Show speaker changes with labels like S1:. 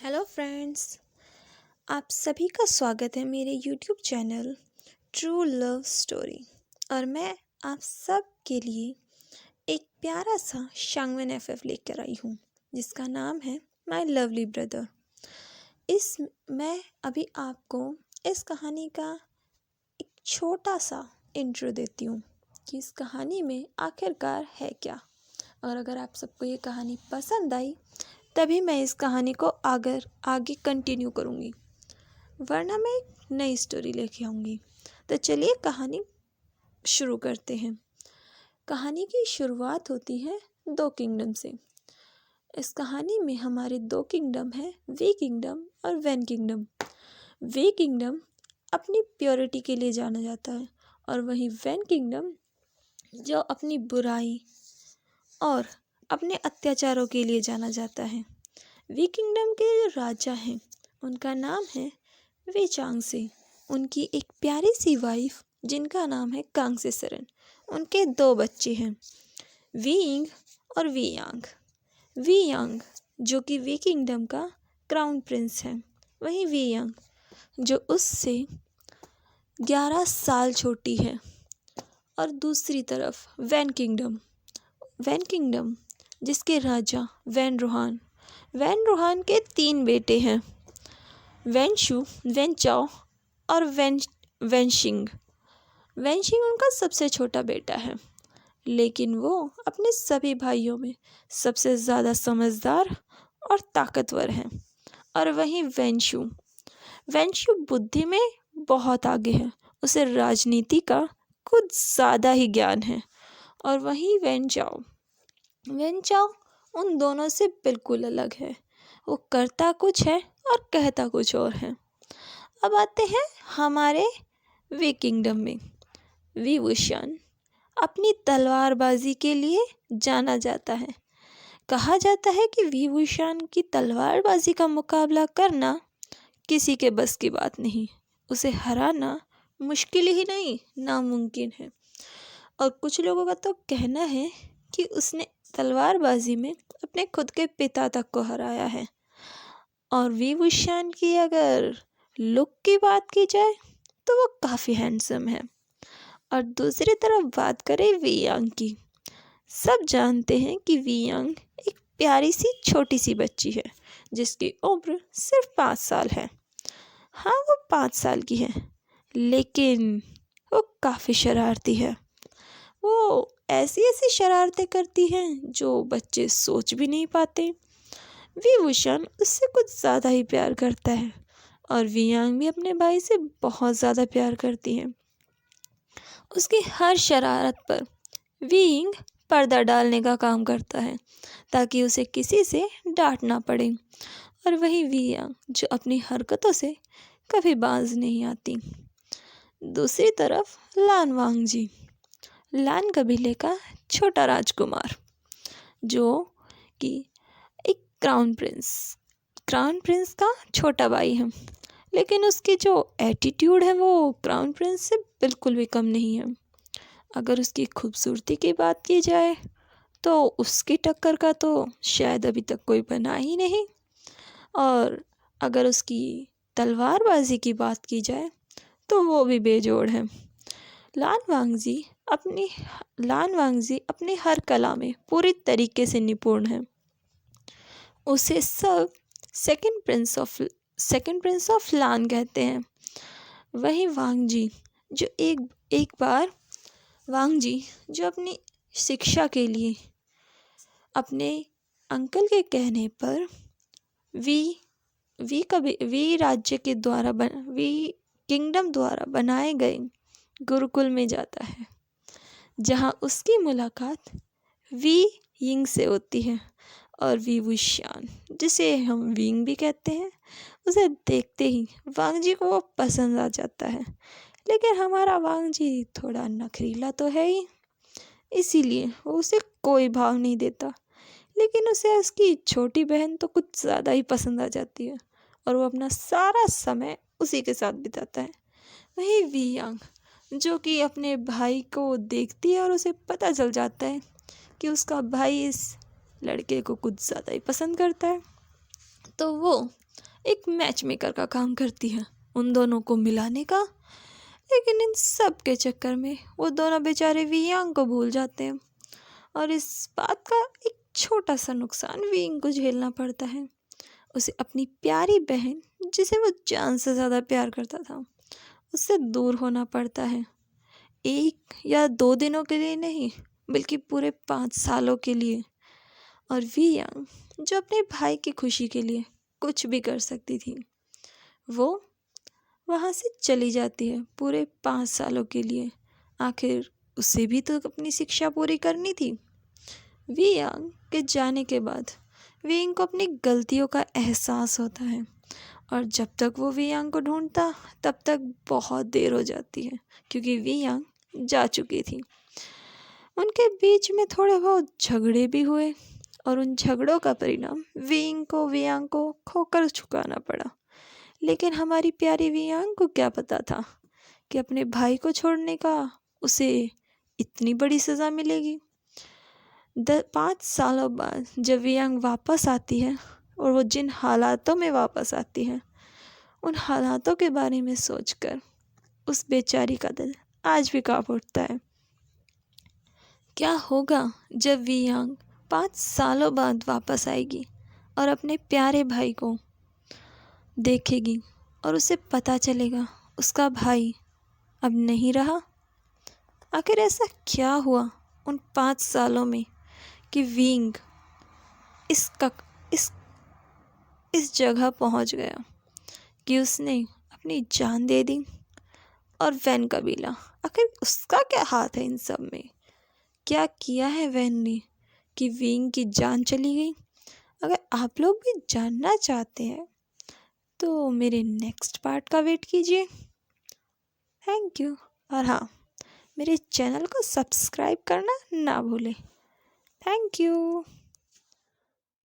S1: Hello friends, आप सभी का स्वागत है मेरे YouTube channel true love story. और मैं आप सब के लिए एक प्यारा सा शांगवन एफएफ लेकर आई हूँ जिसका नाम है माय लवली ब्रदर। मैं अभी आपको इस कहानी का एक छोटा सा इंट्रो देती हूँ कि इस कहानी में आखिरकार है क्या। और अगर आप सबको ये कहानी पसंद आई तभी मैं इस कहानी को आगे कंटिन्यू करूँगी, वरना मैं एक नई स्टोरी लेके आऊँगी। तो चलिए कहानी शुरू करते हैं। कहानी की शुरुआत होती है 2 किंगडम से। इस कहानी में हमारे 2 किंगडम हैं, वी किंगडम और वैन किंगडम। वी किंगडम अपनी प्योरिटी के लिए जाना जाता है और वहीं वैन किंगडम जो अपनी बुराई और अपने अत्याचारों के लिए जाना जाता है। वी किंगडम के जो राजा हैं उनका नाम है वे चांगसे। उनकी एक प्यारी सी वाइफ जिनका नाम है कांगसे सरन। उनके 2 बच्चे हैं, वी यिंग और वी यांग। वी यांग जो कि वी किंगडम का क्राउन प्रिंस है, वहीं वी यांग जो उससे 11 साल छोटी है। और दूसरी तरफ वैन किंगडम जिसके राजा वैन रोहान के 3 बेटे हैं, वैन शू, वैन चाओ और वैन शिंग उनका सबसे छोटा बेटा है, लेकिन वो अपने सभी भाइयों में सबसे ज़्यादा समझदार और ताकतवर हैं। और वहीं वैन शू बुद्धि में बहुत आगे है, उसे राजनीति का कुछ ज़्यादा ही ज्ञान है। और वहीं वैन चाओ उन दोनों से बिल्कुल अलग है। वो करता कुछ है और कहता कुछ और है। अब आते हैं हमारे वी किंगडम में। वी वुशान अपनी तलवारबाजी के लिए जाना जाता है। कहा जाता है कि वी वुशान की तलवारबाजी का मुकाबला करना किसी के बस की बात नहीं। उसे हराना मुश्किल ही नहीं, नामुमकिन है। और कुछ लोगों का तो कहना है कि उसने तलवारबाजी में अपने खुद के पिता तक को हराया है। और वी वुशान की अगर लुक की बात की जाए तो वो काफ़ी हैंडसम है। और दूसरी तरफ बात करें वी यांग की, सब जानते हैं कि वी यांग एक प्यारी सी छोटी सी बच्ची है जिसकी उम्र सिर्फ 5 साल है। हाँ, वो 5 साल की है, लेकिन वो काफ़ी शरारती है। वो ऐसी शरारतें करती हैं जो बच्चे सोच भी नहीं पाते। वी वुशान उससे कुछ ज़्यादा ही प्यार करता है और वी यांग भी अपने भाई से बहुत ज़्यादा प्यार करती है। उसकी हर शरारत पर वी यिंग पर्दा डालने का काम करता है ताकि उसे किसी से डांट ना पड़े। और वही वी यांग जो अपनी हरकतों से कभी बाज नहीं आती। दूसरी तरफ लान कबीले का छोटा राजकुमार जो कि एक क्राउन प्रिंस का छोटा भाई है, लेकिन उसकी जो एटीट्यूड है वो क्राउन प्रिंस से बिल्कुल भी कम नहीं है। अगर उसकी खूबसूरती की बात की जाए तो उसकी टक्कर का तो शायद अभी तक कोई बना ही नहीं। और अगर उसकी तलवारबाजी की बात की जाए तो वो भी बेजोड़ है। लान वांगजी अपनी हर कला में पूरी तरीके से निपुण है। उसे सब सेकंड प्रिंस ऑफ लान कहते हैं। वही वांगजी जो अपनी शिक्षा के लिए अपने अंकल के कहने पर वी किंगडम द्वारा बनाए गए गुरुकुल में जाता है, जहां उसकी मुलाकात वी यिंग से होती है। और वी वुशान, जिसे हम विंग भी कहते हैं, उसे देखते ही वांगजी को वो पसंद आ जाता है। लेकिन हमारा वांगजी थोड़ा नखरीला तो है ही, इसीलिए वो उसे कोई भाव नहीं देता। लेकिन उसे उसकी छोटी बहन तो कुछ ज़्यादा ही पसंद आ जाती है और वो अपना सारा समय उसी के साथ बिताता है। वही वी यांग जो कि अपने भाई को देखती है और उसे पता चल जाता है कि उसका भाई इस लड़के को कुछ ज़्यादा ही पसंद करता है, तो वो एक मैच मेकर का काम करती है उन दोनों को मिलाने का। लेकिन इन सब के चक्कर में वो दोनों बेचारे वियांग को भूल जाते हैं और इस बात का एक छोटा सा नुकसान विंग को झेलना पड़ता है। उसे अपनी प्यारी बहन, जिसे वो जान से ज़्यादा प्यार करता था, उससे दूर होना पड़ता है। 1 या 2 दिनों के लिए नहीं, बल्कि पूरे 5 सालों के लिए। और वियांग, जो अपने भाई की खुशी के लिए कुछ भी कर सकती थी, वो वहाँ से चली जाती है पूरे 5 सालों के लिए। आखिर उसे भी तो अपनी शिक्षा पूरी करनी थी। वियांग के जाने के बाद वियांग को अपनी गलतियों का एहसास होता है और जब तक वो वियांग को ढूंढता तब तक बहुत देर हो जाती है, क्योंकि वियांग जा चुकी थी। उनके बीच में थोड़े बहुत झगड़े भी हुए और उन झगड़ों का परिणाम वियांग को खोकर चुकाना पड़ा। लेकिन हमारी प्यारी वियांग को क्या पता था कि अपने भाई को छोड़ने का उसे इतनी बड़ी सज़ा मिलेगी। 5 सालों बाद जब वियांग वापस आती है और वो जिन हालातों में वापस आती है, उन हालातों के बारे में सोचकर उस बेचारी का दिल आज भी कांप उठता है। क्या होगा जब वियांग 5 सालों बाद वापस आएगी और अपने प्यारे भाई को देखेगी और उसे पता चलेगा उसका भाई अब नहीं रहा। आखिर ऐसा क्या हुआ उन 5 सालों में कि विंग इस इस जगह पहुंच गया कि उसने अपनी जान दे दी। और वैन कबीला, आखिर उसका क्या हाथ है इन सब में? क्या किया है वैन ने कि विंग की जान चली गई? अगर आप लोग भी जानना चाहते हैं तो मेरे नेक्स्ट पार्ट का वेट कीजिए। Thank you. और हाँ, मेरे चैनल को सब्सक्राइब करना ना भूलें। Thank you.